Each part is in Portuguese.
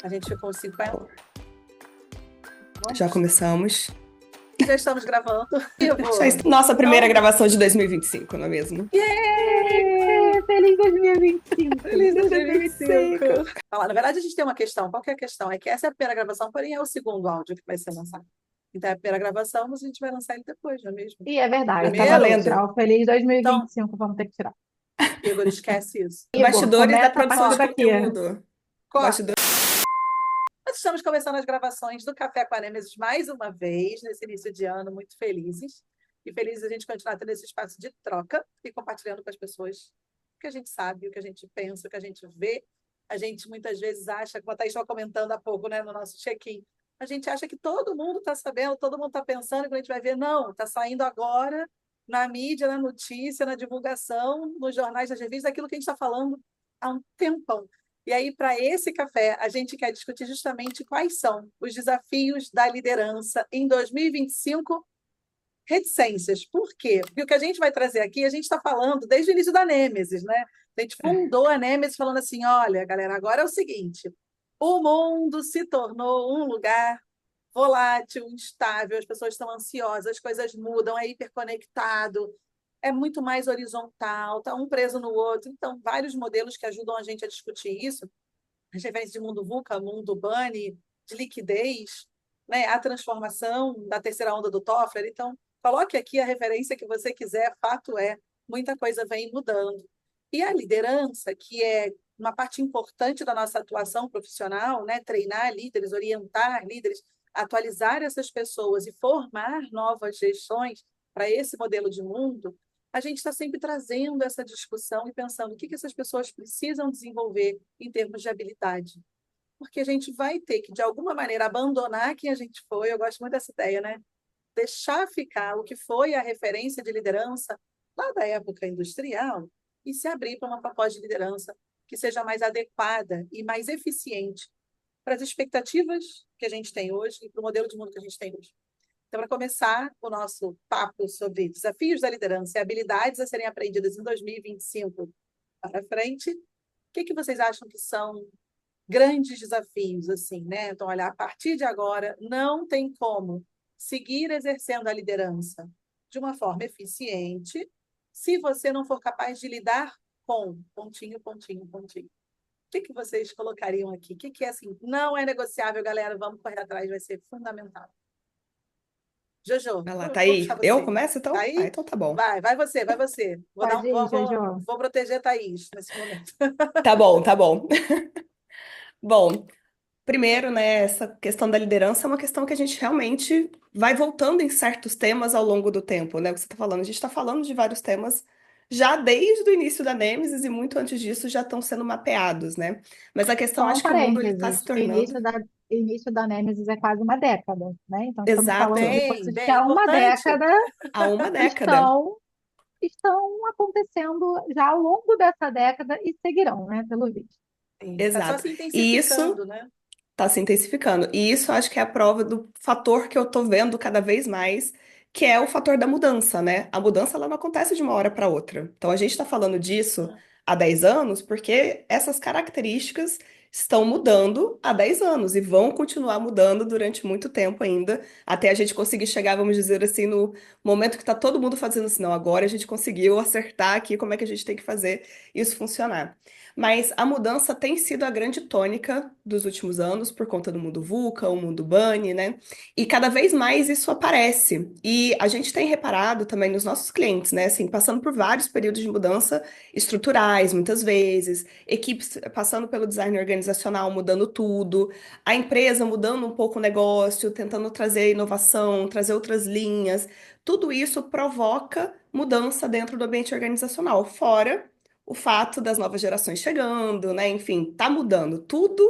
A gente ficou uns 50. Já começamos. Já estamos gravando. Nossa primeira gravação de 2025, não é mesmo? Feliz 2025! Feliz 2025! Na verdade, a gente tem uma questão. Qual que é a questão? É que essa é a primeira gravação, porém é o segundo áudio que vai ser lançado. Então, é a primeira gravação, mas a gente vai lançar ele depois, não é mesmo? E é verdade, Primeiro, tá valendo. tirar o Feliz 2025, vamos ter que tirar. Igor, esquece isso. Igor, Bastidores da começa a produção de partir daqui. conteúdo. Bastidores. Nós estamos começando as gravações do Café com a Nêmesis mais uma vez, nesse início de ano, muito felizes. E felizes a gente continuar tendo esse espaço de troca e compartilhando com as pessoas o que a gente sabe, o que a gente pensa, o que a gente vê. A gente muitas vezes acha, como a Thaís estava comentando há pouco, né, no nosso check-in, a gente acha que todo mundo está sabendo, todo mundo está pensando, e quando a gente vai ver, não, está saindo agora na mídia, na notícia, na divulgação, nos jornais, nas revistas, aquilo que a gente está falando há um tempão. E aí, para esse café, a gente quer discutir justamente quais são os desafios da liderança em 2025, reticências. Por quê? Porque o que a gente vai trazer aqui, a gente está falando desde o início da Nêmesis, né? A gente fundou a Nêmesis falando assim, olha, galera, agora é o seguinte, o mundo se tornou um lugar volátil, instável, as pessoas estão ansiosas, as coisas mudam, é hiperconectado, é muito mais horizontal, está um preso no outro. Então, vários modelos que ajudam a gente a discutir isso, as referências de mundo VUCA, mundo Bunny, de liquidez, né? A transformação da terceira onda do Toffler. Então, coloque aqui a referência que você quiser, fato é, muita coisa vem mudando. E a liderança, que é uma parte importante da nossa atuação profissional, né? Treinar líderes, orientar líderes, atualizar essas pessoas e formar novas gestões para esse modelo de mundo, a gente está sempre trazendo essa discussão e pensando o que essas pessoas precisam desenvolver em termos de habilidade. Porque a gente vai ter que, de alguma maneira, abandonar quem a gente foi. Eu gosto muito dessa ideia, né? Deixar ficar o que foi a referência de liderança lá da época industrial e se abrir para uma proposta de liderança que seja mais adequada e mais eficiente para as expectativas que a gente tem hoje e para o modelo de mundo que a gente tem hoje. Então, para começar o nosso papo sobre desafios da liderança e habilidades a serem aprendidas em 2025 para frente, o que vocês acham que são grandes desafios, assim, né? Então, olha, a partir de agora, não tem como seguir exercendo a liderança de uma forma eficiente se você não for capaz de lidar com pontinho, pontinho, pontinho. O que vocês colocariam aqui? O que é assim? Não é negociável, galera. Vamos correr atrás, vai ser fundamental. Jojo, Vai lá, vou Thaís. puxar Eu você. começo, então? Tá aí? Então tá bom. Vai você. Pode ir, Jojo. Vou proteger a Thaís nesse momento. Tá bom, tá bom. Bom, primeiro, né, essa questão da liderança é uma questão que a gente realmente vai voltando em certos temas ao longo do tempo, né? O que você está falando, a gente está falando de vários temas já desde o início da Nêmesis e muito antes disso já estão sendo mapeados, né? Mas a questão, Só um acho que o mundo ele está se parênteses, tornando... início da Nêmesis é quase uma década, né? Então, estamos falando de Exato, coisas que Bem, há uma importante. década há uma década. estão acontecendo já ao longo dessa década e seguirão, né, pelo visto. Está só Exato. se E isso intensificando, né? está se intensificando. E isso acho que é a prova do fator que eu tô vendo cada vez mais, que é o fator da mudança, né? A mudança ela não acontece de uma hora para outra. Então a gente está falando disso há 10 anos porque essas características estão mudando há 10 anos e vão continuar mudando durante muito tempo ainda, até a gente conseguir chegar, vamos dizer assim, no momento que está todo mundo fazendo assim, não, agora a gente conseguiu acertar aqui como é que a gente tem que fazer isso funcionar. Mas a mudança tem sido a grande tônica dos últimos anos, por conta do mundo VUCA, o mundo Bunny, né? E cada vez mais isso aparece. E a gente tem reparado também nos nossos clientes, né? Assim, passando por vários períodos de mudança estruturais, muitas vezes, equipes passando pelo design organizacional, mudando tudo, a empresa mudando um pouco o negócio, tentando trazer inovação, trazer outras linhas. Tudo isso provoca mudança dentro do ambiente organizacional, fora o fato das novas gerações chegando, né? Enfim, tá mudando. Tudo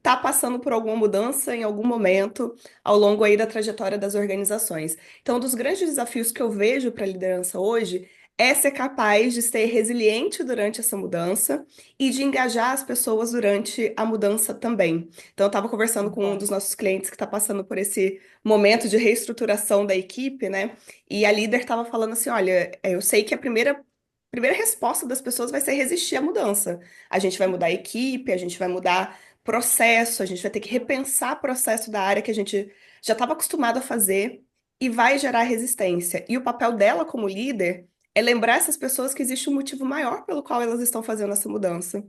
tá passando por alguma mudança em algum momento ao longo aí da trajetória das organizações. Então, um dos grandes desafios que eu vejo para a liderança hoje é ser capaz de ser resiliente durante essa mudança e de engajar as pessoas durante a mudança também. Então, eu estava conversando com um dos nossos clientes que está passando por esse momento de reestruturação da equipe, né? E a líder estava falando assim: olha, eu sei que a primeira resposta das pessoas vai ser resistir à mudança. A gente vai mudar a equipe, a gente vai mudar processo, a gente vai ter que repensar processo da área que a gente já estava acostumado a fazer e vai gerar resistência. E o papel dela como líder é lembrar essas pessoas que existe um motivo maior pelo qual elas estão fazendo essa mudança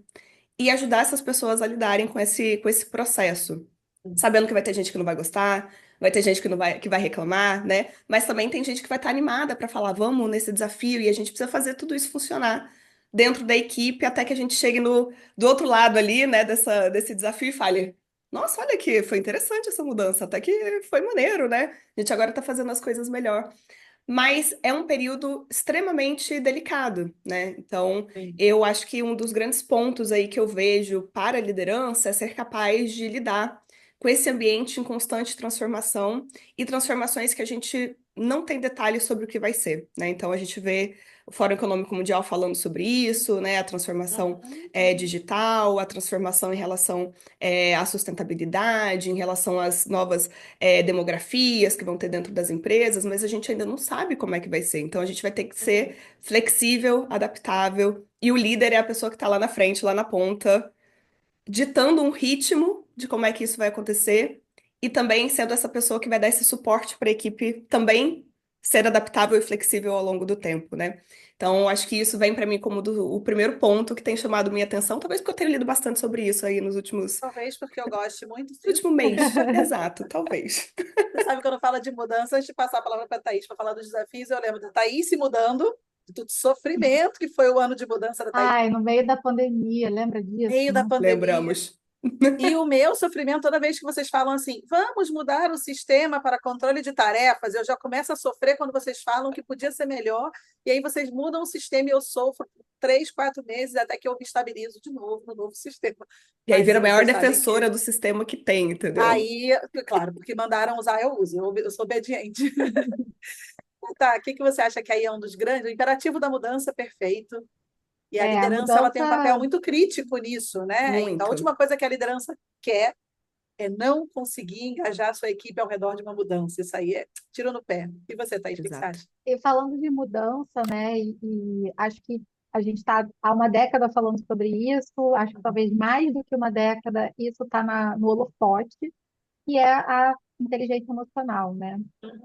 e ajudar essas pessoas a lidarem com esse processo. Sabendo que vai ter gente que não vai gostar, vai ter gente que vai reclamar, né? Mas também tem gente que vai estar animada para falar, vamos nesse desafio, e a gente precisa fazer tudo isso funcionar dentro da equipe até que a gente chegue do outro lado ali, né, desse desafio e fale, nossa, olha que foi interessante essa mudança, até que foi maneiro, né? A gente agora está fazendo as coisas melhor. Mas é um período extremamente delicado, né? Então, Sim. eu acho que um dos grandes pontos aí que eu vejo para a liderança é ser capaz de lidar com esse ambiente em constante transformação e transformações que a gente não tem detalhes sobre o que vai ser, né? Então, a gente vê o Fórum Econômico Mundial falando sobre isso, né? A transformação Uhum. digital, a transformação em relação à sustentabilidade, em relação às novas demografias que vão ter dentro das empresas, mas a gente ainda não sabe como é que vai ser. Então a gente vai ter que ser flexível, adaptável, e o líder é a pessoa que está lá na frente, lá na ponta, ditando um ritmo de como é que isso vai acontecer e também sendo essa pessoa que vai dar esse suporte para a equipe também ser adaptável e flexível ao longo do tempo, né? Então, acho que isso vem para mim como o primeiro ponto que tem chamado minha atenção, talvez porque eu tenho lido bastante sobre isso aí nos Talvez porque eu goste muito, no sim. último mês. Exato, talvez. Você sabe, quando fala de mudança, antes de passar a palavra para a Thaís para falar dos desafios, eu lembro da Thaís se mudando, de todo sofrimento que foi o ano de mudança da Thaís, Ai, no meio da pandemia, lembra no disso, meio da né? pandemia. Lembramos. E o meu sofrimento, toda vez que vocês falam assim, vamos mudar o sistema para controle de tarefas, eu já começo a sofrer quando vocês falam que podia ser melhor, e aí vocês mudam o sistema e eu sofro por 3, 4 meses até que eu me estabilizo de novo no novo sistema. E aí Mas vira a maior vocês sabem defensora que do sistema que tem, entendeu? aí, claro, porque mandaram usar, eu uso, eu sou obediente. Tá, o que que você acha que aí é um dos grandes, o imperativo da mudança perfeito, e a É, a liderança ela tem um papel mudança, muito crítico nisso, né? Então, a Muito. última coisa que a liderança quer é não conseguir engajar a sua equipe ao redor de uma mudança. Isso aí é tiro no pé. E você, Thaís, o que que você Exato. acha? e falando de mudança, né, e acho que a gente está há uma década falando sobre isso, acho que talvez mais do que uma década, isso está no holofote, que é a inteligência emocional, né?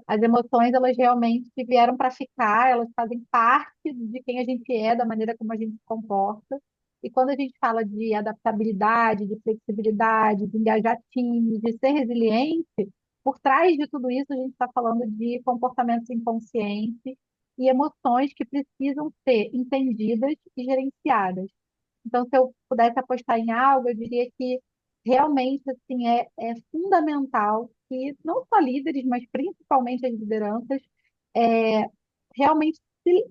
As emoções, elas realmente vieram para ficar, elas fazem parte de quem a gente é, da maneira como a gente se comporta. E quando a gente fala de adaptabilidade, de flexibilidade, de engajar times, de ser resiliente, por trás de tudo isso, a gente está falando de comportamentos inconscientes e emoções que precisam ser entendidas e gerenciadas. Então, se eu pudesse apostar em algo, eu diria que realmente assim é fundamental que não só líderes, mas principalmente as lideranças, é, realmente se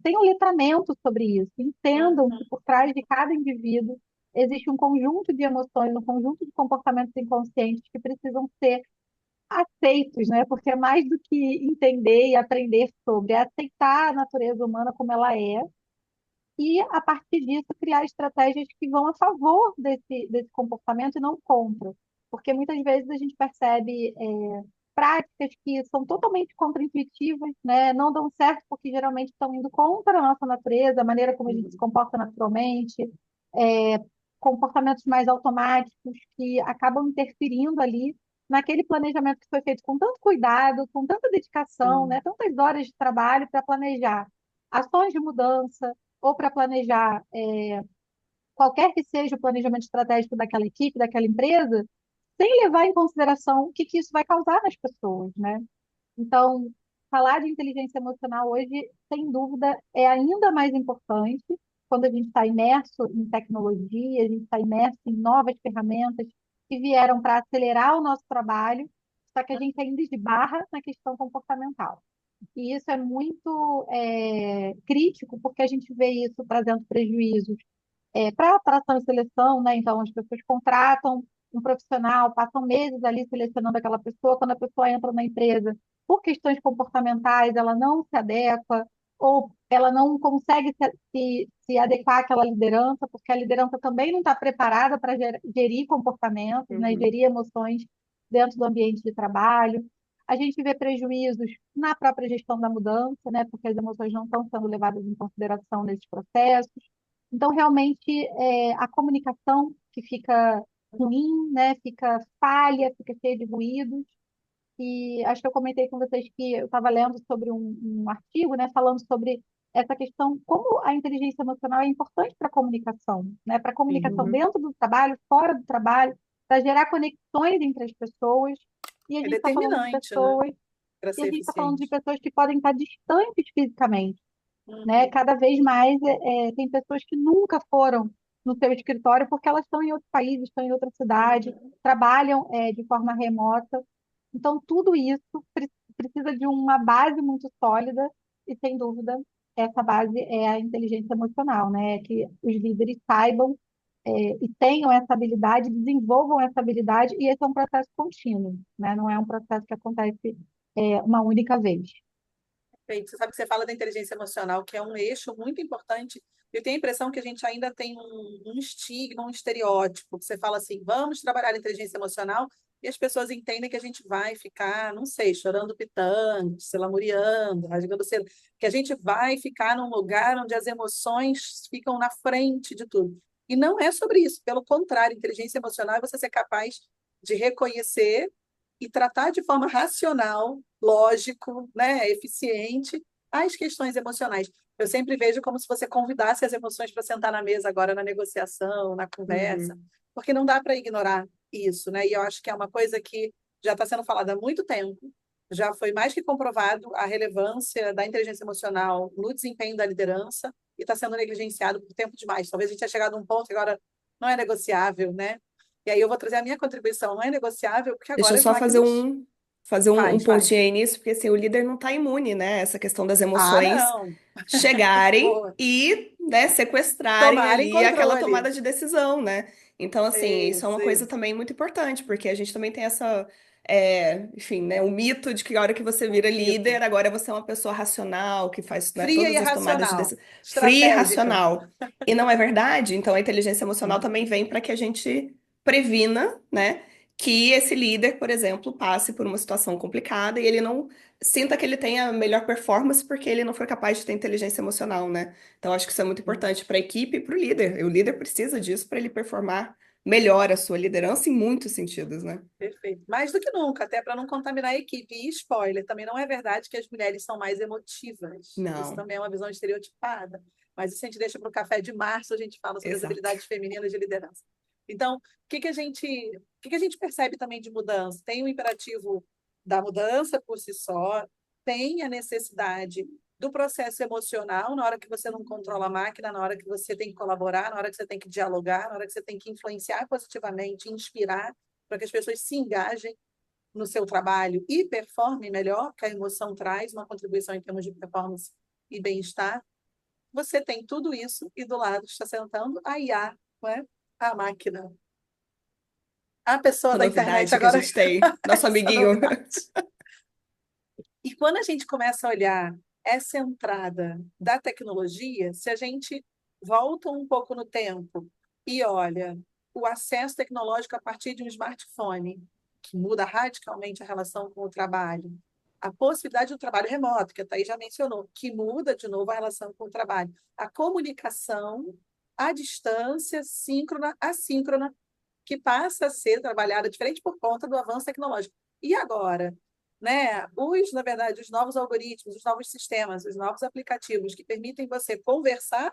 tenham letramento sobre isso, entendam que por trás de cada indivíduo existe um conjunto de emoções, um conjunto de comportamentos inconscientes que precisam ser aceitos, né? Porque é mais do que entender e aprender sobre, é aceitar a natureza humana como ela é e, a partir disso, criar estratégias que vão a favor desse comportamento e não contra. Porque muitas vezes a gente percebe práticas que são totalmente contraintuitivas, né? Não dão certo porque geralmente estão indo contra a nossa natureza, a maneira como a gente se comporta naturalmente, é, comportamentos mais automáticos que acabam interferindo ali naquele planejamento que foi feito com tanto cuidado, com tanta dedicação, né? Tantas horas de trabalho para planejar ações de mudança, ou para planejar qualquer que seja o planejamento estratégico daquela equipe, daquela empresa, sem levar em consideração o que isso vai causar nas pessoas, né? Então, falar de inteligência emocional hoje, sem dúvida, é ainda mais importante quando a gente está imerso em tecnologia, a gente está imerso em novas ferramentas que vieram para acelerar o nosso trabalho, só que a gente ainda esbarra na questão comportamental. E isso é muito crítico, porque a gente vê isso trazendo prejuízos para atração e seleção, né? Então, as pessoas contratam um profissional, passam meses ali selecionando aquela pessoa, quando a pessoa entra na empresa, por questões comportamentais, ela não se adequa, ou ela não consegue se adequar àquela liderança, porque a liderança também não está preparada para gerir comportamentos, né? Uhum. Gerir emoções dentro do ambiente de trabalho. A gente vê prejuízos na própria gestão da mudança, né? Porque as emoções não estão sendo levadas em consideração nesses processos. Então, realmente, a comunicação que fica ruim, né? Fica falha, fica cheia de ruídos. E acho que eu comentei com vocês que eu estava lendo sobre um artigo, né, falando sobre essa questão, como a inteligência emocional é importante para a comunicação, né, para a comunicação Sim. dentro do trabalho, fora do trabalho, para gerar conexões entre as pessoas. E a É gente está falando de determinante, né? pessoas, Para e a ser gente está falando de eficiente. pessoas que podem estar distantes fisicamente, né? Uhum. Cada vez mais tem pessoas que nunca foram no seu escritório porque elas estão em outro país, estão em outra cidade, trabalham de forma remota. Então, tudo isso precisa de uma base muito sólida e, sem dúvida, essa base é a inteligência emocional, né? Que os líderes saibam e tenham essa habilidade, desenvolvam essa habilidade, e esse é um processo contínuo, né? Não é um processo que acontece uma única vez. Perfeito. Você sabe que você fala da inteligência emocional, que é um eixo muito importante. Eu tenho a impressão que a gente ainda tem um estigma, um estereótipo. Você fala assim, vamos trabalhar a inteligência emocional, e as pessoas entendem que a gente vai ficar, não sei, chorando pitando, se lamuriando, rasgando seda, que a gente vai ficar num lugar onde as emoções ficam na frente de tudo. E não é sobre isso. Pelo contrário, inteligência emocional é você ser capaz de reconhecer e tratar de forma racional, lógico, né, eficiente, as questões emocionais. Eu sempre vejo como se você convidasse as emoções para sentar na mesa agora na negociação, na conversa, Uhum. porque não dá para ignorar isso, né? E eu acho que é uma coisa que já está sendo falada há muito tempo, já foi mais que comprovado a relevância da inteligência emocional no desempenho da liderança e está sendo negligenciado por tempo demais. Talvez a gente tenha chegado a um ponto que agora não é negociável, né? E aí eu vou trazer a minha contribuição, não é negociável, porque Deixa eu agora as só máquinas fazer um faz, pontinho faz. aí nisso, porque assim, o líder não está imune, né? Essa questão das Ah, emoções não. chegarem Boa. e, né, sequestrarem Tomarem ali aquela controle. tomada de decisão, né? Então, assim, isso é uma coisa Isso. também muito importante, porque a gente também tem essa, enfim, né, o mito de que a hora que você O vira mito. líder, agora você é uma pessoa racional, que faz, né, Fria e todas as tomadas de racional. decisão, fria e Estratégica. racional. E não é verdade? Então, a inteligência emocional também vem para que a gente previna, né? Que esse líder, por exemplo, passe por uma situação complicada e ele não sinta que ele tenha a melhor performance porque ele não foi capaz de ter inteligência emocional, né? Então, acho que isso é muito importante para a equipe e para o líder. E o líder precisa disso para ele performar melhor a sua liderança em muitos sentidos, né? Perfeito. Mais do que nunca, até para não contaminar a equipe. E spoiler, também não é verdade que as mulheres são mais emotivas. Isso Não, também é uma visão estereotipada. Mas isso a gente deixa para o café de março, a gente fala sobre as exato. habilidades femininas de liderança. Então, o que que a gente percebe também de mudança? Tem o imperativo da mudança por si só, tem a necessidade do processo emocional, na hora que você não controla a máquina, na hora que você tem que colaborar, na hora que você tem que dialogar, na hora que você tem que influenciar positivamente, inspirar para que as pessoas se engajem no seu trabalho e performem melhor, que a emoção traz uma contribuição em termos de performance e bem-estar. Você tem tudo isso e do lado está sentando a IA, não é? A máquina. A pessoa Essa da internet novidade que a agora, gente tem, nosso essa amiguinho. novidade. E quando a gente começa a olhar essa entrada da tecnologia, se a gente volta um pouco no tempo e olha o acesso tecnológico a partir de um smartphone, que muda radicalmente a relação com o trabalho, a possibilidade do trabalho remoto, que a Thaís já mencionou, que muda de novo a relação com o trabalho, a comunicação à distância, síncrona, assíncrona, que passa a ser trabalhada diferente por conta do avanço tecnológico. E agora? Né? Na verdade, os novos algoritmos, os novos sistemas, os novos aplicativos que permitem você conversar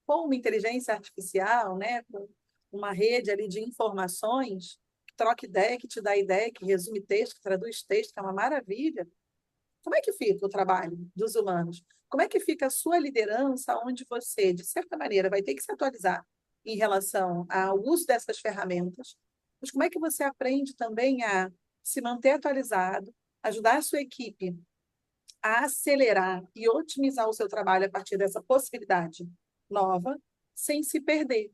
com uma inteligência artificial, né? Com uma rede ali de informações, que troca ideia, que te dá ideia, que resume texto, que traduz texto, que é uma maravilha. Como é que fica o trabalho dos humanos? Como é que fica a sua liderança, onde você, de certa maneira, vai ter que se atualizar em relação ao uso dessas ferramentas? Mas como é que você aprende também a se manter atualizado, ajudar a sua equipe a acelerar e otimizar o seu trabalho a partir dessa possibilidade nova, sem se perder,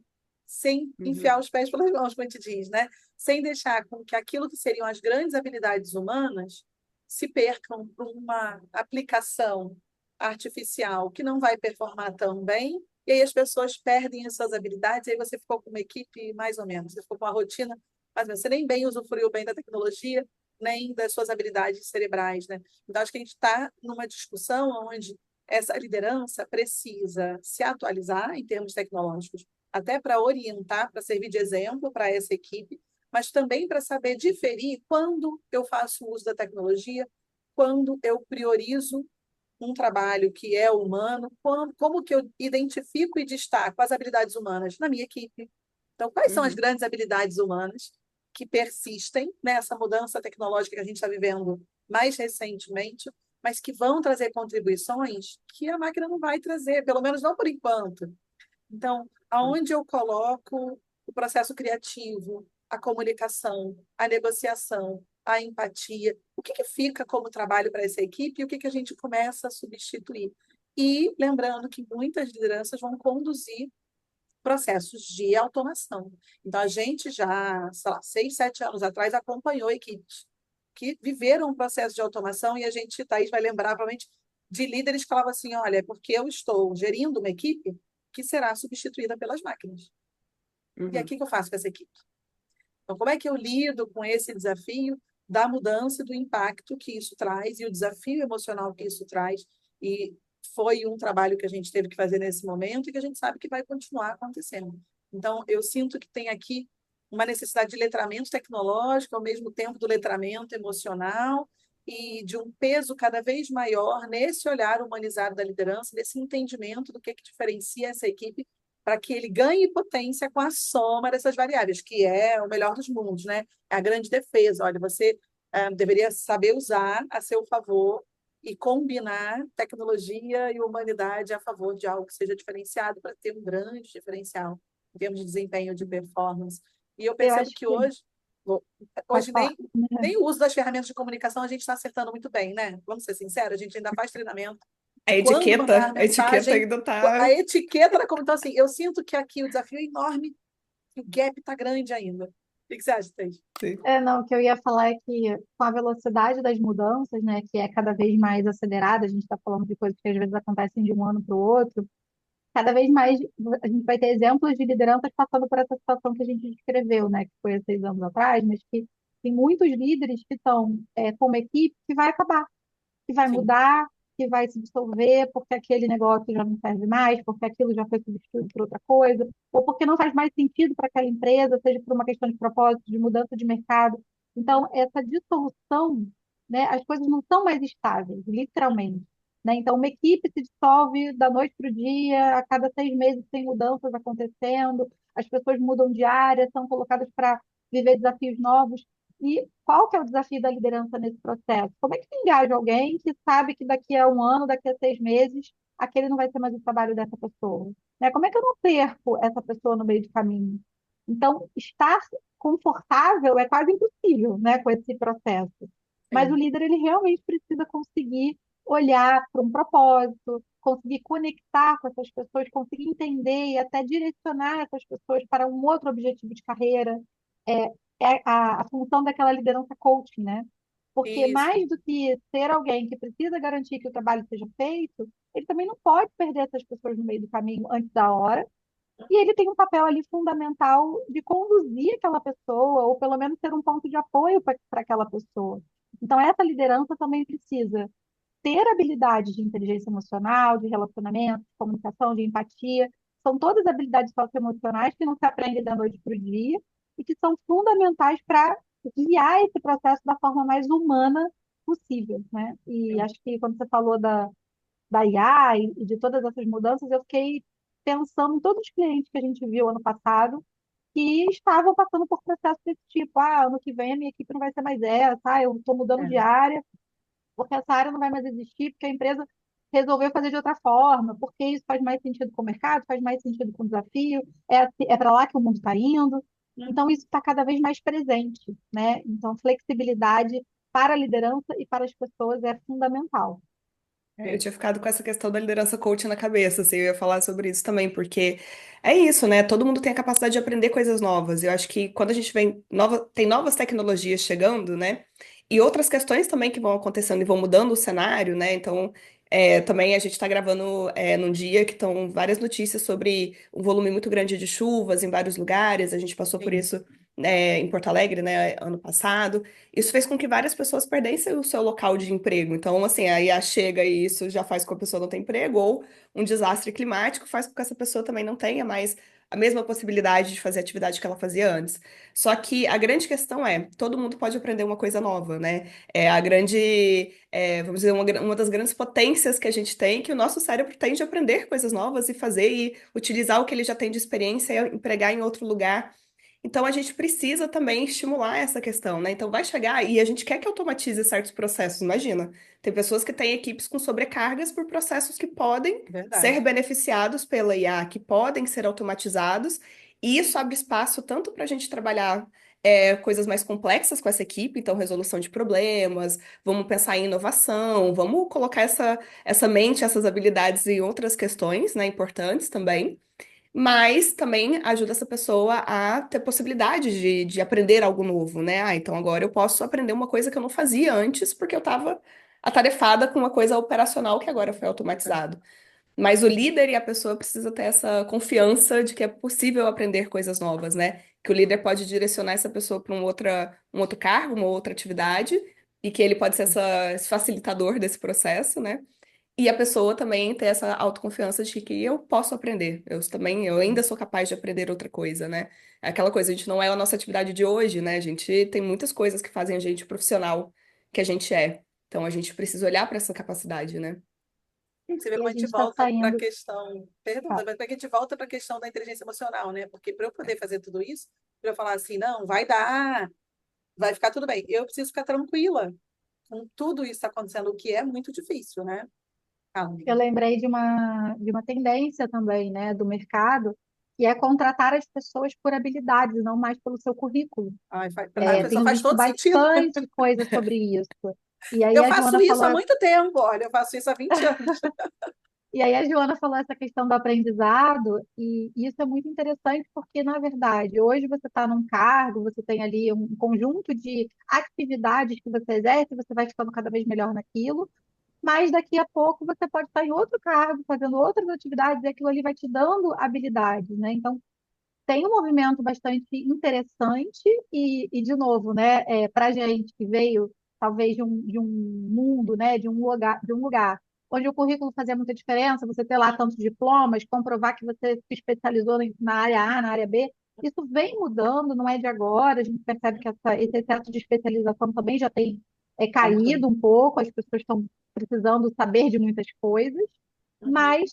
sem enfiar Uhum. os pés pelas mãos, como a gente diz, né? Sem deixar com que aquilo que seriam as grandes habilidades humanas se percam por uma aplicação artificial que não vai performar tão bem, e aí as pessoas perdem as suas habilidades, e aí você ficou com uma equipe mais ou menos, você ficou com uma rotina, mas você nem bem usufruiu bem da tecnologia, nem das suas habilidades cerebrais, né? Então, acho que a gente está numa discussão onde essa liderança precisa se atualizar em termos tecnológicos, até para orientar, para servir de exemplo para essa equipe, mas também para saber diferir quando eu faço uso da tecnologia, quando eu priorizo um trabalho que é humano, como que eu identifico e destaco as habilidades humanas na minha equipe. Então, quais são as Uhum. grandes habilidades humanas que persistem nessa mudança tecnológica que a gente está vivendo mais recentemente, mas que vão trazer contribuições que a máquina não vai trazer, pelo menos não por enquanto. Então, aonde eu coloco o processo criativo, a comunicação, a negociação, a empatia, o que fica como trabalho para essa equipe e o que a gente começa a substituir. E lembrando que muitas lideranças vão conduzir processos de automação. Então, a gente já, sei lá, 6, 7 anos atrás, acompanhou equipes que viveram um processo de automação e a gente, Thaís, vai lembrar, provavelmente, de líderes que falavam assim, olha, é porque eu estou gerindo uma equipe que será substituída pelas máquinas. E Uhum. aqui que eu faço com essa equipe? Então, como é que eu lido com esse desafio da mudança, do impacto que isso traz e o desafio emocional que isso traz? E foi um trabalho que a gente teve que fazer nesse momento e que a gente sabe que vai continuar acontecendo. Então, eu sinto que tem aqui uma necessidade de letramento tecnológico, ao mesmo tempo do letramento emocional e de um peso cada vez maior nesse olhar humanizado da liderança, nesse entendimento do que diferencia essa equipe para que ele ganhe potência com a soma dessas variáveis, que é o melhor dos mundos, né? É a grande defesa. Olha, você deveria saber usar a seu favor e combinar tecnologia e humanidade a favor de algo que seja diferenciado para ter um grande diferencial em termos de desempenho, de performance. E eu Eu percebo acho que que pode hoje falar. nem o uso das ferramentas de comunicação a gente está acertando muito bem, né? Vamos ser sinceros, a gente ainda faz treinamento A de quando mandar etiqueta mensagem, ainda a tá. etiqueta da como. Então, assim, eu sinto que aqui o desafio é enorme e o gap está grande ainda. O que você acha, Thaís? Não, o que eu ia falar é que com a velocidade das mudanças, né, que é cada vez mais acelerada, a gente está falando de coisas que às vezes acontecem de um ano para o outro, cada vez mais a gente vai ter exemplos de lideranças passando por essa situação que a gente descreveu, né, que foi há 6 anos atrás, mas que tem muitos líderes que estão com uma equipe que vai acabar, que vai Sim, mudar, que vai se dissolver, porque aquele negócio já não serve mais, porque aquilo já foi substituído por outra coisa, ou porque não faz mais sentido para aquela empresa, seja por uma questão de propósito, de mudança de mercado. Então, essa dissolução, né, as coisas não são mais estáveis, literalmente. Né? Então, uma equipe se dissolve da noite para o dia, a cada 6 meses tem mudanças acontecendo, as pessoas mudam de área, são colocadas para viver desafios novos. E qual que é o desafio da liderança nesse processo? Como é que se engaja alguém que sabe que daqui a um ano, daqui a 6 meses, aquele não vai ser mais o trabalho dessa pessoa? Né? Como é que eu não perco essa pessoa no meio do caminho? Então, estar confortável é quase impossível, né, com esse processo. Mas o sim. líder, ele realmente precisa conseguir olhar para um propósito, conseguir conectar com essas pessoas, conseguir entender e até direcionar essas pessoas para um outro objetivo de carreira. É, é a função daquela liderança coaching, né? Porque Isso. mais do que ser alguém que precisa garantir que o trabalho seja feito, ele também não pode perder essas pessoas no meio do caminho antes da hora. E ele tem um papel ali fundamental de conduzir aquela pessoa, ou pelo menos ser um ponto de apoio para aquela pessoa. Então, essa liderança também precisa ter habilidades de inteligência emocional, de relacionamento, de comunicação, de empatia. São todas habilidades socioemocionais que não se aprendem da noite para o dia e que são fundamentais para guiar esse processo da forma mais humana possível, né? E acho que quando você falou da IA e de todas essas mudanças, eu fiquei pensando em todos os clientes que a gente viu ano passado que estavam passando por processos desse tipo. Ah, ano que vem a minha equipe não vai ser mais essa, eu estou mudando É, de área, porque essa área não vai mais existir, porque a empresa resolveu fazer de outra forma, porque isso faz mais sentido com o mercado, faz mais sentido com o desafio, é para lá que o mundo está indo. Então, isso está cada vez mais presente, né? Então, flexibilidade para a liderança e para as pessoas é fundamental. Eu tinha ficado com essa questão da liderança coach na cabeça, assim, eu ia falar sobre isso também, porque é isso, né? Todo mundo tem a capacidade de aprender coisas novas. Eu acho que quando a gente vem tem novas tecnologias chegando, né? E outras questões também que vão acontecendo e vão mudando o cenário, né? Então, também a gente está gravando num dia que estão várias notícias sobre um volume muito grande de chuvas em vários lugares. A gente passou por sim. isso, em Porto Alegre, né, ano passado. Isso fez com que várias pessoas perdessem o seu local de emprego. Então, assim, a IA chega e isso já faz com que a pessoa não tenha emprego, ou um desastre climático faz com que essa pessoa também não tenha mais a mesma possibilidade de fazer a atividade que ela fazia antes. Só que a grande questão é, todo mundo pode aprender uma coisa nova, né? Vamos dizer, uma das grandes potências que a gente tem, que o nosso cérebro tende a aprender coisas novas e fazer e utilizar o que ele já tem de experiência e empregar em outro lugar. Então a gente precisa também estimular essa questão, né? Então vai chegar e a gente quer que automatize certos processos. Imagina, tem pessoas que têm equipes com sobrecargas por processos que podem ser Verdade. beneficiados pela IA, que podem ser automatizados, e isso abre espaço tanto para a gente trabalhar coisas mais complexas com essa equipe, então resolução de problemas, vamos pensar em inovação, vamos colocar essa mente, essas habilidades em outras questões, né, importantes também. Mas também ajuda essa pessoa a ter possibilidade de aprender algo novo, né? Ah, então agora eu posso aprender uma coisa que eu não fazia antes, porque eu estava atarefada com uma coisa operacional que agora foi automatizado. Mas o líder e a pessoa precisa ter essa confiança de que é possível aprender coisas novas, né? Que o líder pode direcionar essa pessoa para um outro cargo, uma outra atividade, e que ele pode ser esse facilitador desse processo, né? E a pessoa também ter essa autoconfiança de que eu posso aprender. Eu ainda sou capaz de aprender outra coisa, né? É aquela coisa, a gente não é a nossa atividade de hoje, né? A gente tem muitas coisas que fazem a gente profissional que a gente é. Então a gente precisa olhar para essa capacidade, né? Você vê E como a a gente gente está volta para a saindo. questão. Perdão, Tá. mas como é que a gente volta para a questão da inteligência emocional, né? Porque para eu poder fazer tudo isso, para eu falar assim, não, vai dar, vai ficar tudo bem. Eu preciso ficar tranquila com tudo isso acontecendo, o que é muito difícil, né? Calma. Eu lembrei de uma tendência também, né, do mercado, que é contratar as pessoas por habilidades, não mais pelo seu currículo. Ai, só Tenho faz visto todo sentido. bastante coisa sobre isso. E aí Eu a faço Joana isso há falou, muito tempo, olha, eu faço isso há 20 anos. e aí a Joana falou essa questão do aprendizado, e isso é muito interessante porque, na verdade, hoje você está num cargo, você tem ali um conjunto de atividades que você exerce, você vai ficando cada vez melhor naquilo, mas daqui a pouco você pode estar em outro cargo, fazendo outras atividades, e aquilo ali vai te dando habilidades, né? Então, tem um movimento bastante interessante de novo, né, para a gente que veio talvez de um mundo, né, de um lugar onde o currículo fazia muita diferença, você ter lá tantos diplomas, comprovar que você se especializou na área A, na área B, isso vem mudando, não é de agora, a gente percebe que esse excesso de especialização também já tem Concordo. caído um pouco, as pessoas estão precisando saber de muitas coisas, Uhum, mas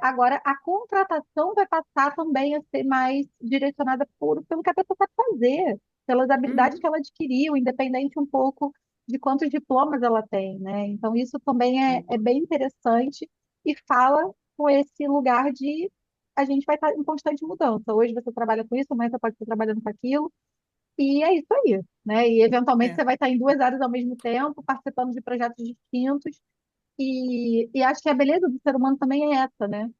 agora, a contratação vai passar também a ser mais direcionada pelo que a pessoa sabe fazer, pelas habilidades uhum, que ela adquiriu, independente um pouco de quantos diplomas ela tem, né? Então, isso também é bem interessante e fala com esse lugar de a gente vai estar em constante mudança. Hoje você trabalha com isso, amanhã você pode estar trabalhando com aquilo, e é isso aí, né? E eventualmente É. você vai estar em duas áreas ao mesmo tempo, participando de projetos distintos, e acho que a beleza do ser humano também é essa, né?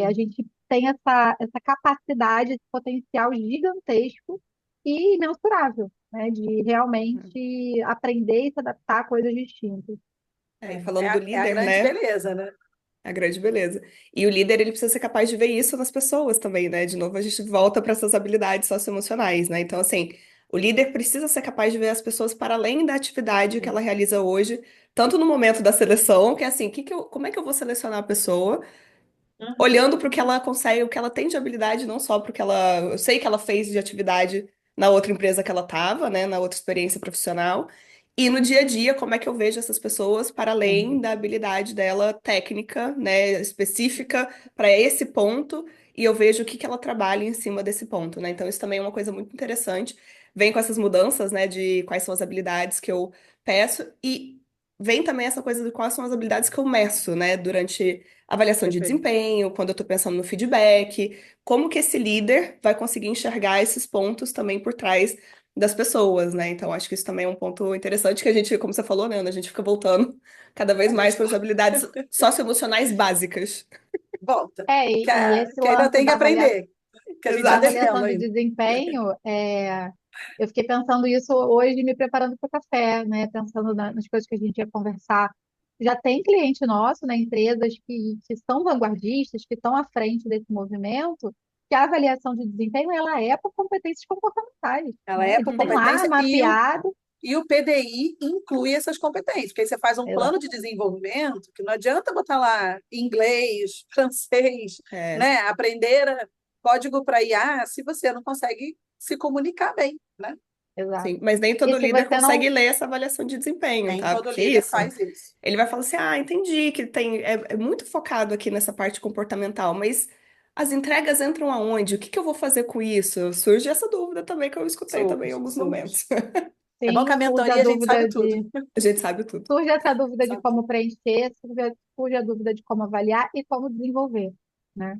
A sim. gente tem essa capacidade, esse potencial gigantesco e imensurável, né? De realmente aprender e se adaptar a coisas distintas. É, e É falando do a, é a líder, grande né? beleza, né? A grande beleza. E o líder, ele precisa ser capaz de ver isso nas pessoas também, né? De novo, a gente volta para essas habilidades socioemocionais, né? Então, assim, o líder precisa ser capaz de ver as pessoas para além da atividade que ela realiza hoje, tanto no momento da seleção, que é assim, como é que eu vou selecionar a pessoa? Uhum, Olhando para o que ela consegue, o que ela tem de habilidade, não só para o que ela. Eu sei que ela fez de atividade na outra empresa que ela estava, né, na outra experiência profissional, e no dia a dia, como é que eu vejo essas pessoas para além sim, da habilidade dela técnica, né, específica para esse ponto, e eu vejo o que que ela trabalha em cima desse ponto, né? Então, isso também é uma coisa muito interessante. Vem com essas mudanças, né, de quais são as habilidades que eu peço, e vem também essa coisa de quais são as habilidades que eu meço, né, durante avaliação de perfeito. desempenho, quando eu estou pensando no feedback, como que esse líder vai conseguir enxergar esses pontos também por trás das pessoas, né? Então, acho que isso também é um ponto interessante que a gente, como você falou, né, Ana, a gente fica voltando cada vez A mais gente para as habilidades socioemocionais básicas. volta, E esse que ainda lance tem que aprender, que a gente está da Exato. devendo avaliação de ainda. desempenho, eu fiquei pensando isso hoje, me preparando para o café, né? Pensando nas coisas que a gente ia conversar. Já tem cliente nosso, né? Empresas que são vanguardistas, que estão à frente desse movimento, que a avaliação de desempenho ela é por competências comportamentais, Ela né? é Eles por têm lá competência mapeado. e o PDI inclui essas competências, porque aí você faz um plano de Exatamente. desenvolvimento que não adianta botar lá inglês, francês, É, né? Aprender. código para IA se você não consegue se comunicar bem, né? Exato. Sim, mas nem E todo se líder você consegue não. ler essa avaliação de desempenho, Nem tá? todo Porque é líder isso. faz isso. Ele vai falar assim: ah, entendi que é muito focado aqui nessa parte comportamental, mas as entregas entram aonde? O que que eu vou fazer com isso? Surge essa dúvida também que eu escutei também em Surge, alguns surge. momentos. É bom que a Sim, surge a mentoria a gente sabe dúvida tudo. de. A gente sabe tudo. Surge essa dúvida de Sabe como tudo. preencher, surge a dúvida de como avaliar e como desenvolver, né?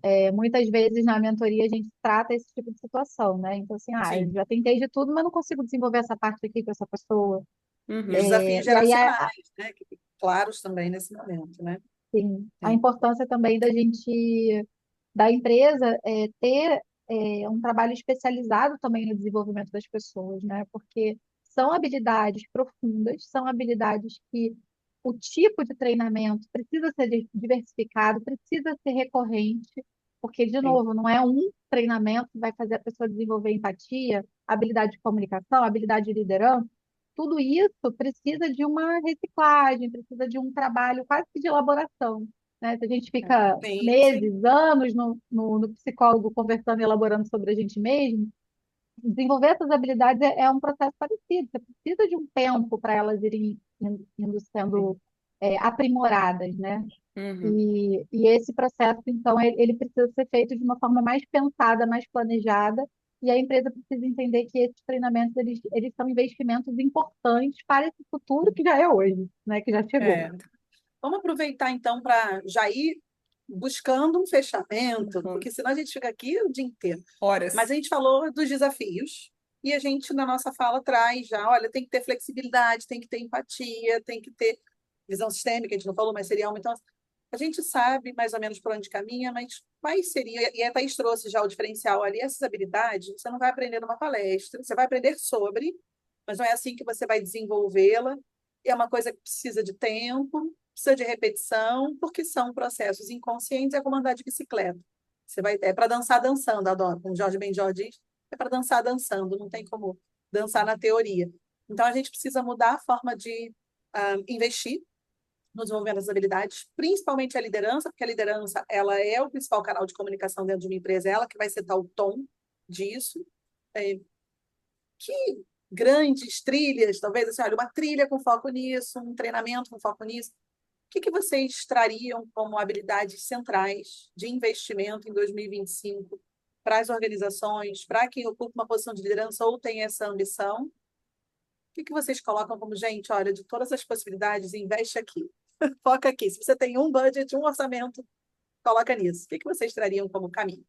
É. Muitas vezes na mentoria a gente trata esse tipo de situação, né? Então, assim, eu Sim. já tentei de tudo, mas não consigo desenvolver essa parte aqui com essa pessoa. E os Uhum. desafios E aí, geracionais, né? Que ficam claros também nesse momento, né? assim, a Sim. importância também da empresa ter um trabalho especializado também no desenvolvimento das pessoas, né? Porque são habilidades profundas, são habilidades que o tipo de treinamento precisa ser diversificado, precisa ser recorrente, porque, de Sim. novo, não é um treinamento que vai fazer a pessoa desenvolver empatia, habilidade de comunicação, habilidade de liderança. Tudo isso precisa de uma reciclagem, precisa de um trabalho quase que de elaboração, né? Se a gente fica Sim, sim. meses, anos no psicólogo conversando e elaborando sobre a gente mesmo, desenvolver essas habilidades é um processo parecido. Você precisa de um tempo para elas irem indo sendo aprimoradas, né? Uhum. E esse processo, então, ele precisa ser feito de uma forma mais pensada, mais planejada, e a empresa precisa entender que esses treinamentos, eles são investimentos importantes para esse futuro que já é hoje, né? Que já chegou. É. Vamos aproveitar então para já ir buscando um fechamento, Uhum. porque senão a gente fica aqui o dia inteiro. Mas Horas. a gente falou dos desafios e a gente, na nossa fala, traz já, olha, tem que ter flexibilidade, tem que ter empatia, tem que ter visão sistêmica, a gente não falou, mas seria uma. Então, a gente sabe mais ou menos por onde caminha, mas quais seria, e a Thaís trouxe já o diferencial ali, essas habilidades, você não vai aprender numa palestra, você vai aprender sobre, mas não é assim que você vai desenvolvê-la. É uma coisa que precisa de tempo, precisa de repetição, porque são processos inconscientes, é como andar de bicicleta. Você vai, é para dançar dançando, adoro, como Jorge Benjor diz, é para dançar dançando, não tem como dançar na teoria. Então, a gente precisa mudar a forma de investir no desenvolvimento das habilidades, principalmente a liderança, porque a liderança ela é o principal canal de comunicação dentro de uma empresa, é ela que vai setar o tom disso. É, que grandes trilhas, talvez assim, olha, uma trilha com foco nisso, um treinamento com foco nisso. O que vocês trariam como habilidades centrais de investimento em 2025 para as organizações, para quem ocupa uma posição de liderança ou tem essa ambição? O que vocês colocam como, gente, olha, de todas as possibilidades, investe aqui, foca aqui. Se você tem um budget, um orçamento, coloca nisso. O que vocês trariam como caminho?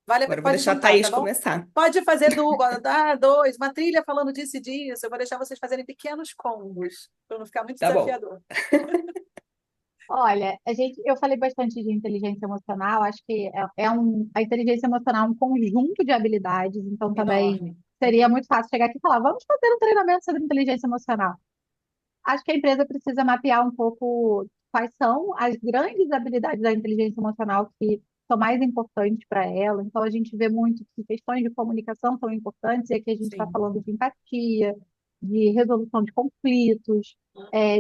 Vale, Agora eu vou pode deixar a juntar, Thaís tá bom? começar. Pode fazer dois, uma trilha falando disso e disso. Eu vou deixar vocês fazerem pequenos combos, para não ficar muito Tá bom. desafiador. Olha, eu falei bastante de inteligência emocional, acho que a inteligência emocional é um conjunto de habilidades, então também Enorme. seria muito fácil chegar aqui e falar, vamos fazer um treinamento sobre inteligência emocional. Acho que a empresa precisa mapear um pouco quais são as grandes habilidades da inteligência emocional que são mais importantes para ela. Então, a gente vê muito que questões de comunicação são importantes, e aqui a gente está Sim. falando de empatia, de resolução de conflitos,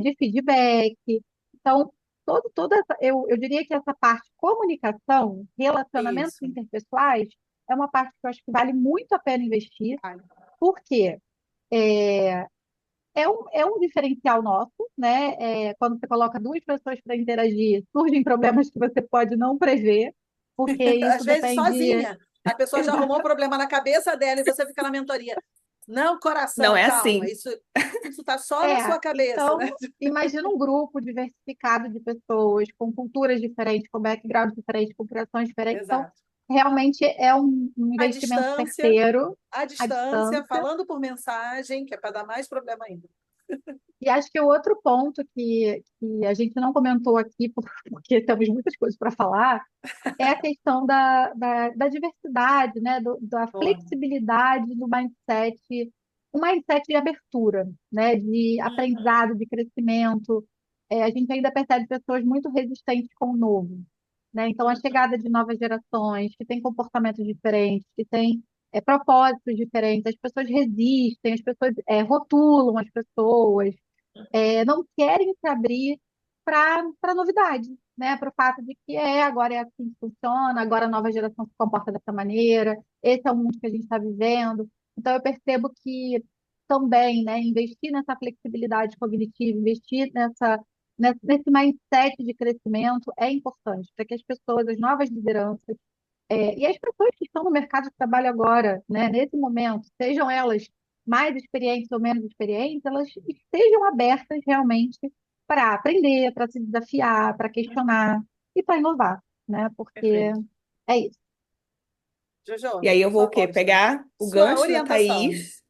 de feedback. Então, eu diria que essa parte comunicação, relacionamentos Isso. interpessoais, é uma parte que eu acho que vale muito a pena investir, Vale. porque é um diferencial nosso, né? Quando você coloca duas pessoas para interagir, surgem problemas que você pode não prever, porque Às isso vezes depende. sozinha. A pessoa já arrumou um problema na cabeça dela e você fica na mentoria. Não, Não coração, é calma. assim. Isso está só na sua cabeça, né? Então, imagina um grupo diversificado de pessoas, com culturas diferentes, com backgrounds diferentes, com criações diferentes. Então, Exato. realmente é um À investimento distância, certeiro à à distância, distância. falando por mensagem, que é para dar mais problema ainda. E acho que o outro ponto que a gente não comentou aqui, porque temos muitas coisas para falar, é a questão da diversidade, né? Da Boa. flexibilidade do mindset, um mindset de abertura, né? De Uhum. aprendizado, de crescimento. A gente ainda percebe pessoas muito resistentes com o novo, né? Então, a Uhum. chegada de novas gerações que têm comportamentos diferentes, que têm propósitos diferentes, as pessoas resistem, as pessoas rotulam as pessoas, não querem se abrir para novidade, né? Para o fato de que agora é assim que funciona, agora a nova geração se comporta dessa maneira, esse é o mundo que a gente está vivendo. Então eu percebo que também, né, investir nessa flexibilidade cognitiva, investir nesse mindset de crescimento é importante para que as pessoas, as novas lideranças, e as pessoas que estão no mercado de trabalho agora, né, nesse momento, sejam elas mais experientes ou menos experientes, elas estejam abertas realmente para aprender, para se desafiar, para questionar e para inovar, né? Porque Perfeito. é isso. E Jojo, aí eu vou sua o quê? voz. Pegar o Sua gancho da orientação. Thaís,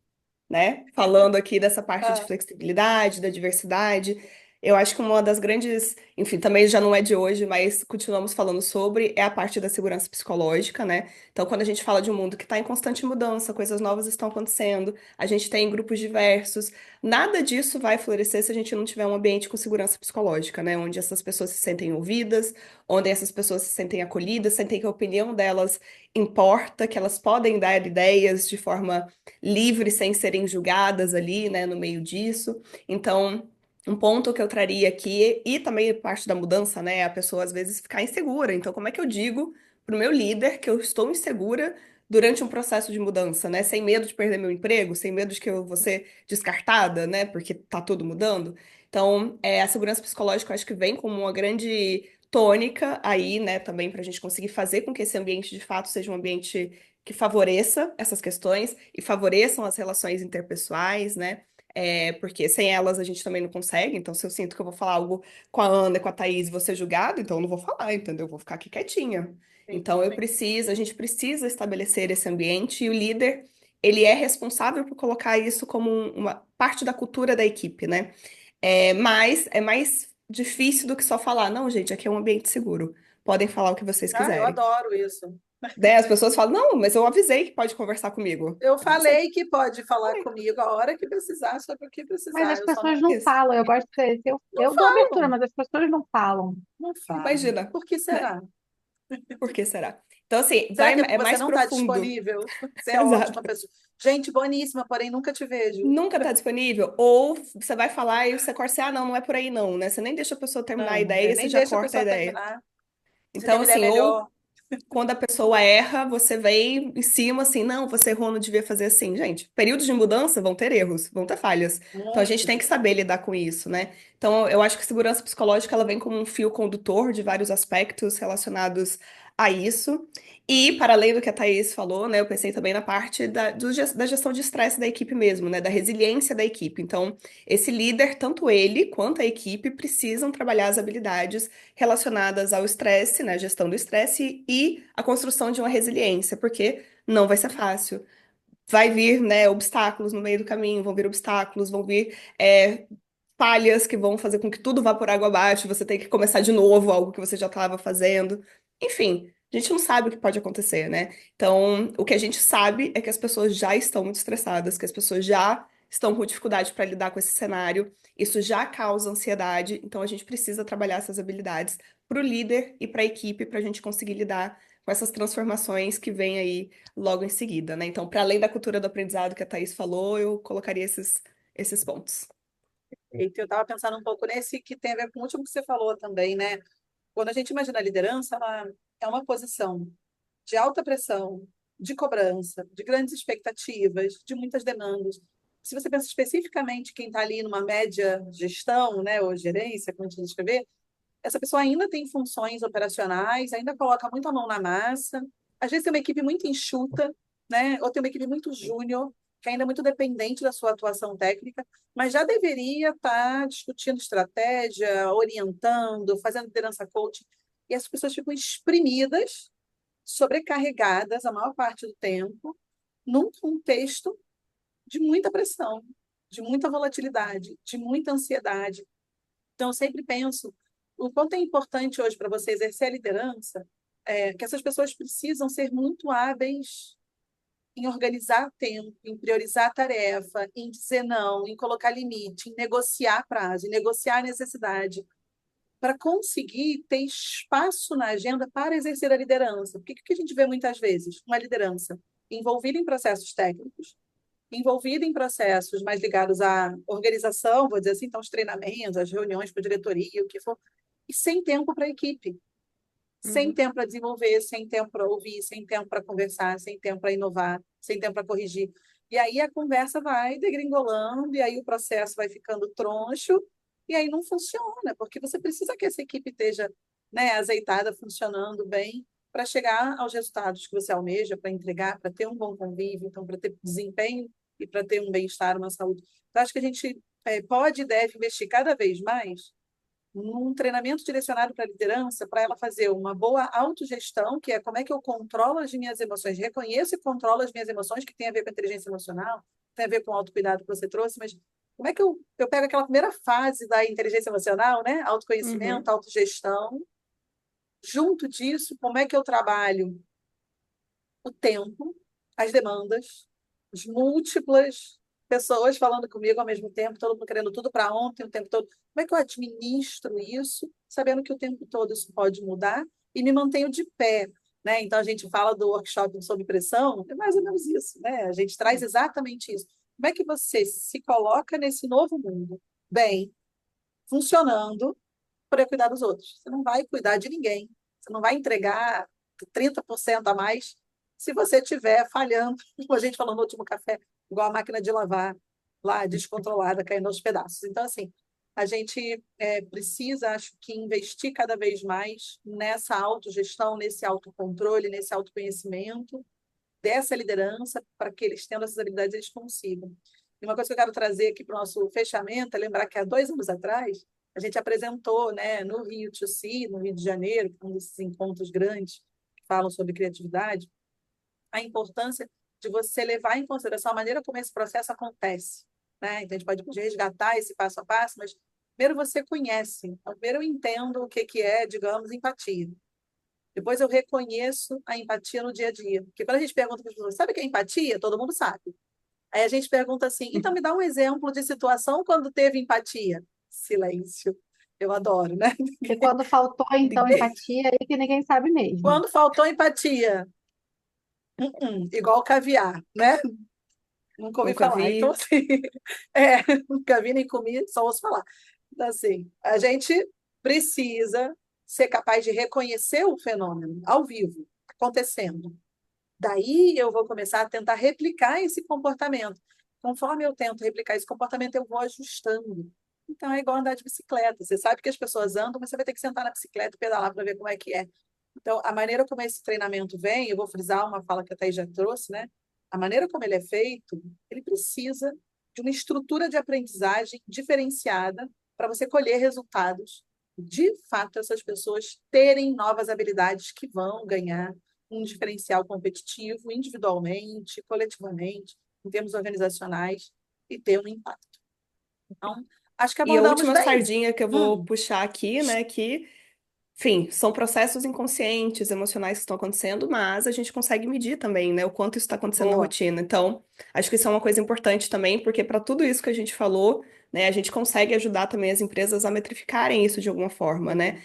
né? Falando aqui dessa parte de Ah, flexibilidade, da diversidade. Eu acho que uma das grandes, enfim, também já não é de hoje, mas continuamos falando sobre, é a parte da segurança psicológica, né? Então, quando a gente fala de um mundo que está em constante mudança, coisas novas estão acontecendo, a gente tem grupos diversos, nada disso vai florescer se a gente não tiver um ambiente com segurança psicológica, né? Onde essas pessoas se sentem ouvidas, onde essas pessoas se sentem acolhidas, sentem que a opinião delas importa, que elas podem dar ideias de forma livres sem serem julgadas ali, né, no meio disso. Então, um ponto que eu traria aqui, e também parte da mudança, né, a pessoa às vezes ficar insegura. Então, como é que eu digo para o meu líder que eu estou insegura durante um processo de mudança, né, sem medo de perder meu emprego, sem medo de que eu vou ser descartada, né, porque tá tudo mudando. Então, a segurança psicológica eu acho que vem como uma grande tônica aí, né, também para a gente conseguir fazer com que esse ambiente de fato seja um ambiente que favoreça essas questões e favoreçam as relações interpessoais, né? Porque sem elas a gente também não consegue. Então, se eu sinto que eu vou falar algo com a Ana, com a Thaís e vou ser julgado, então eu não vou falar, entendeu? Eu vou ficar aqui quietinha. sim, Então, sim. a gente precisa estabelecer esse ambiente e o líder, ele é responsável por colocar isso como uma parte da cultura da equipe, né? Mas é mais difícil do que só falar, não, gente, aqui é um ambiente seguro. Podem falar o que vocês Ah, eu quiserem. adoro isso. Daí as pessoas falam, não, mas eu avisei que pode conversar comigo. Eu Eu avisei. falei que pode falar comigo a hora que precisar, sobre o que Mas precisar. as Eu só não, pessoas não Isso. falam. Eu gosto de ser, não eu dou abertura, falo, mas as pessoas não falam. não falo. Imagina, Por que né? será? Por que será? Então, assim, Será que é é porque você mais não está profundo. disponível? Você é Exato. ótima pessoa. Gente boníssima, porém nunca te vejo. Nunca tá disponível. Ou você vai falar e você corta, ah, não, não é por aí não, né? Você nem deixa a pessoa terminar a Não, ideia, você nem já deixa a corta a pessoa ideia. terminar. Você tem Então, uma ideia assim, ou melhor. quando a pessoa erra, você vem em cima assim, não, você errou, não devia fazer assim. Gente, períodos de mudança vão ter erros, vão ter falhas. Então a gente tem que Muitos. saber lidar com isso, né? Então eu acho que a segurança psicológica ela vem como um fio condutor de vários aspectos relacionados a isso. E, para além do que a Thaís falou, né, eu pensei também na parte da gestão de estresse da equipe mesmo, né, da resiliência da equipe. Então, esse líder, tanto ele quanto a equipe, precisam trabalhar as habilidades relacionadas ao estresse, né, gestão do estresse e a construção de uma resiliência, porque não vai ser fácil. Vai vir, né, obstáculos no meio do caminho, vão vir obstáculos, vão vir falhas que vão fazer com que tudo vá por água abaixo, você tem que começar de novo algo que você já estava fazendo. Enfim, a gente não sabe o que pode acontecer, né? Então, o que a gente sabe é que as pessoas já estão muito estressadas, que as pessoas já estão com dificuldade para lidar com esse cenário. Isso já causa ansiedade, então a gente precisa trabalhar essas habilidades para o líder e para a equipe para a gente conseguir lidar com essas transformações que vêm aí logo em seguida, né? Então, para além da cultura do aprendizado que a Thaís falou, eu colocaria esses pontos. Eita, eu estava pensando um pouco nesse que tem a ver com o último que você falou também, né? Quando a gente imagina a liderança, ela é uma posição de alta pressão, de cobrança, de grandes expectativas, de muitas demandas. Se você pensa especificamente quem está ali numa média gestão, né, ou gerência, como a gente escrever, essa pessoa ainda tem funções operacionais, ainda coloca muito a mão na massa. Às vezes tem uma equipe muito enxuta, né, ou tem uma equipe muito júnior, que ainda é muito dependente da sua atuação técnica, mas já deveria estar discutindo estratégia, orientando, fazendo liderança coaching. E essas pessoas ficam exprimidas, sobrecarregadas a maior parte do tempo, num contexto de muita pressão, de muita volatilidade, de muita ansiedade. Então, eu sempre penso o quanto é importante hoje para você exercer a liderança, que essas pessoas precisam ser muito hábeis em organizar tempo, em priorizar a tarefa, em dizer não, em colocar limite, em negociar prazo, em negociar a necessidade, para conseguir ter espaço na agenda para exercer a liderança. Porque o que a gente vê muitas vezes? Uma liderança envolvida em processos técnicos, envolvida em processos mais ligados à organização, vou dizer assim, então os treinamentos, as reuniões com a diretoria, o que for, e sem tempo para a equipe, sem Uhum. tempo para desenvolver, sem tempo para ouvir, sem tempo para conversar, sem tempo para inovar, sem tempo para corrigir. E aí a conversa vai degringolando, e aí o processo vai ficando troncho, e aí não funciona, porque você precisa que essa equipe esteja, né, azeitada, funcionando bem, para chegar aos resultados que você almeja, para entregar, para ter um bom convívio, então para ter desempenho e para ter um bem-estar, uma saúde. Então, acho que a gente pode e deve investir cada vez mais num treinamento direcionado para a liderança, para ela fazer uma boa autogestão, que é como é que eu controlo as minhas emoções, reconheço e controlo as minhas emoções, que tem a ver com a inteligência emocional, tem a ver com o autocuidado que você trouxe, mas como é que eu pego aquela primeira fase da inteligência emocional, né? Uhum. Autoconhecimento, autogestão, junto disso, como é que eu trabalho o tempo, as demandas, as múltiplas pessoas falando comigo ao mesmo tempo, todo mundo querendo tudo para ontem, o tempo todo. Como é que eu administro isso, sabendo que o tempo todo isso pode mudar e me mantenho de pé, né? Então a gente fala do workshop sob pressão, é mais ou menos isso, né? A gente traz exatamente isso. Como é que você se coloca nesse novo mundo, bem, funcionando, para cuidar dos outros? Você não vai cuidar de ninguém, você não vai entregar 30% a mais se você estiver falhando, como a gente falou no último café, igual a máquina de lavar lá, descontrolada, caindo aos pedaços. Então, assim, a gente precisa, acho que, investir cada vez mais nessa autogestão, nesse autocontrole, nesse autoconhecimento, dessa liderança, para que eles, tendo essas habilidades, eles consigam. E uma coisa que eu quero trazer aqui para o nosso fechamento é lembrar que há 2 anos atrás, a gente apresentou, né, no Rio to See, no Rio de Janeiro, um desses encontros grandes que falam sobre criatividade, a importância de você levar em consideração a maneira como esse processo acontece. Né? Então, a gente pode resgatar esse passo a passo, mas primeiro você conhece. Então, primeiro eu entendo o que é, digamos, empatia. Depois eu reconheço a empatia no dia a dia. Porque quando a gente pergunta para as pessoas, sabe o que é empatia? Todo mundo sabe. Aí a gente pergunta assim, então me dá um exemplo de situação quando teve empatia. Silêncio. Eu adoro, né? E quando faltou, então, Ninguém. empatia, aí que ninguém sabe mesmo. Quando faltou empatia, igual caviar, né? Nunca ouvi Nunca falar. Então, vi. assim, nunca vi nem comi, só ouço falar. Então, assim, a gente precisa ser capaz de reconhecer o fenômeno ao vivo, acontecendo. Daí eu vou começar a tentar replicar esse comportamento. Conforme eu tento replicar esse comportamento, eu vou ajustando. Então, é igual andar de bicicleta. Você sabe que as pessoas andam, mas você vai ter que sentar na bicicleta e pedalar para ver como é que é. Então, a maneira como esse treinamento vem, eu vou frisar uma fala que a Thaís já trouxe, né? A maneira como ele é feito, ele precisa de uma estrutura de aprendizagem diferenciada para você colher resultados. De fato, essas pessoas terem novas habilidades que vão ganhar um diferencial competitivo individualmente, coletivamente, em termos organizacionais, e ter um impacto. Então, acho que E a abordamos última bem. sardinha que eu vou Hum, puxar aqui, né, que enfim, são processos inconscientes, emocionais que estão acontecendo, mas a gente consegue medir também, né, o quanto isso está acontecendo na boa. rotina. Então, acho que isso é uma coisa importante também, porque para tudo isso que a gente falou, né, a gente consegue ajudar também as empresas a metrificarem isso de alguma forma, né?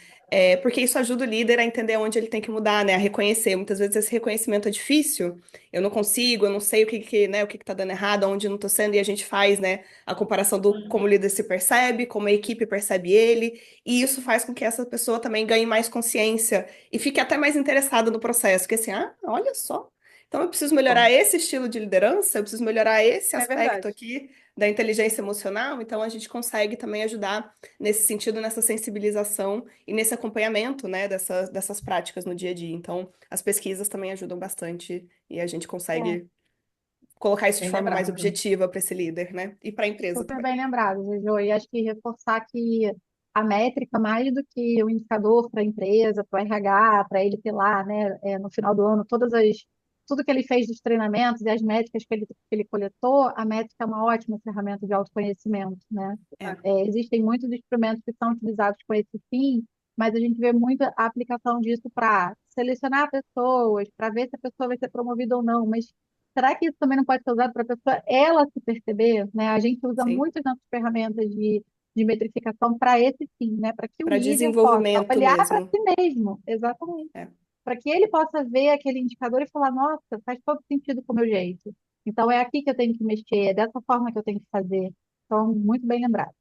Porque isso ajuda o líder a entender onde ele tem que mudar, né, a reconhecer. Muitas vezes esse reconhecimento é difícil, eu não consigo, eu não sei né, o que tá dando errado, onde não tô sendo, e a gente faz, né, a comparação do como o Uhum. líder se percebe, como a equipe percebe ele. E isso faz com que essa pessoa também ganhe mais consciência e fique até mais interessada no processo. Porque assim, olha só. Então eu preciso melhorar Bom, esse estilo de liderança, eu preciso melhorar esse é aspecto verdade. aqui da inteligência emocional. Então a gente consegue também ajudar nesse sentido, nessa sensibilização e nesse acompanhamento, né, dessas práticas no dia a dia. Então as pesquisas também ajudam bastante e a gente É, consegue colocar isso de Bem forma mais lembrado. objetiva para esse líder, né? E para a empresa super também. bem lembrado, Jojo. E acho que reforçar que a métrica, mais do que o indicador para a empresa, para o RH, para ele ter lá, né, no final do ano, tudo que ele fez dos treinamentos e as métricas que ele coletou, a métrica é uma ótima ferramenta de autoconhecimento, né? É, Existem muitos instrumentos que são utilizados com esse fim, mas a gente vê muito a aplicação disso para selecionar pessoas, para ver se a pessoa vai ser promovida ou não, mas será que isso também não pode ser usado para a pessoa ela se perceber, né? A gente usa sim. muito as nossas ferramentas de metrificação para esse fim, né? Para que o Para líder possa desenvolvimento olhar para mesmo. si mesmo, exatamente. É. Para que ele possa ver aquele indicador e falar, nossa, faz todo sentido com o meu jeito. Então, é aqui que eu tenho que mexer, é dessa forma que eu tenho que fazer. Então, muito bem lembrado.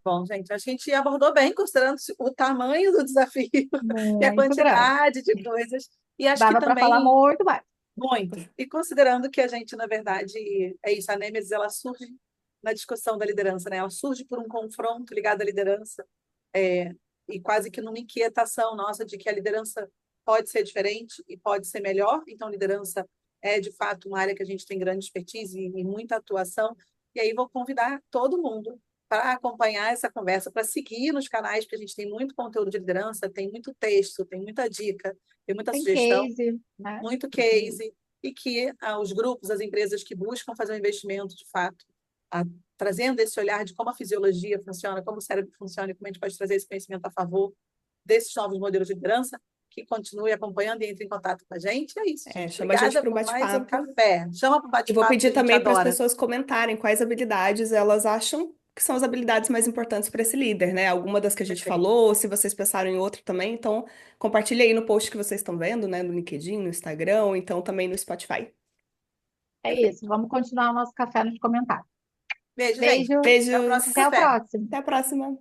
Bom, gente, a gente abordou bem, considerando o tamanho do desafio e a Muito grande. quantidade de coisas. E acho que Dava para falar também muito mais. muito. E considerando que a gente, na verdade, é isso, a Nêmesis, ela surge na discussão da liderança, né? Ela surge por um confronto ligado à liderança, é, e quase que numa inquietação nossa de que a liderança pode ser diferente e pode ser melhor. Então, liderança é, de fato, uma área que a gente tem grande expertise e muita atuação. E aí vou convidar todo mundo para acompanhar essa conversa, para seguir nos canais, porque a gente tem muito conteúdo de liderança, tem muito texto, tem muita dica, tem muita Tem sugestão, case, né? muito case, e que os grupos, as empresas que buscam fazer um investimento, de fato, a, trazendo esse olhar de como a fisiologia funciona, como o cérebro funciona e como a gente pode trazer esse conhecimento a favor desses novos modelos de liderança, que continue acompanhando e entre em contato com a gente. É isso, gente. Chama a gente Obrigada para um por mais um bate-papo. café. Chama para o E vou bate-papo que pedir a gente também para as adora. pessoas comentarem quais habilidades elas acham que são as habilidades mais importantes para esse líder, né? Alguma das que a gente Perfeito. falou, se vocês pensaram em outra também, então compartilha aí no post que vocês estão vendo, né? No LinkedIn, no Instagram, ou então também no Spotify. É isso. Perfeito. Vamos continuar o nosso café nos comentários. Beijo, gente. Beijo. Até o próximo Beijos, Até o café. próximo. até a próxima.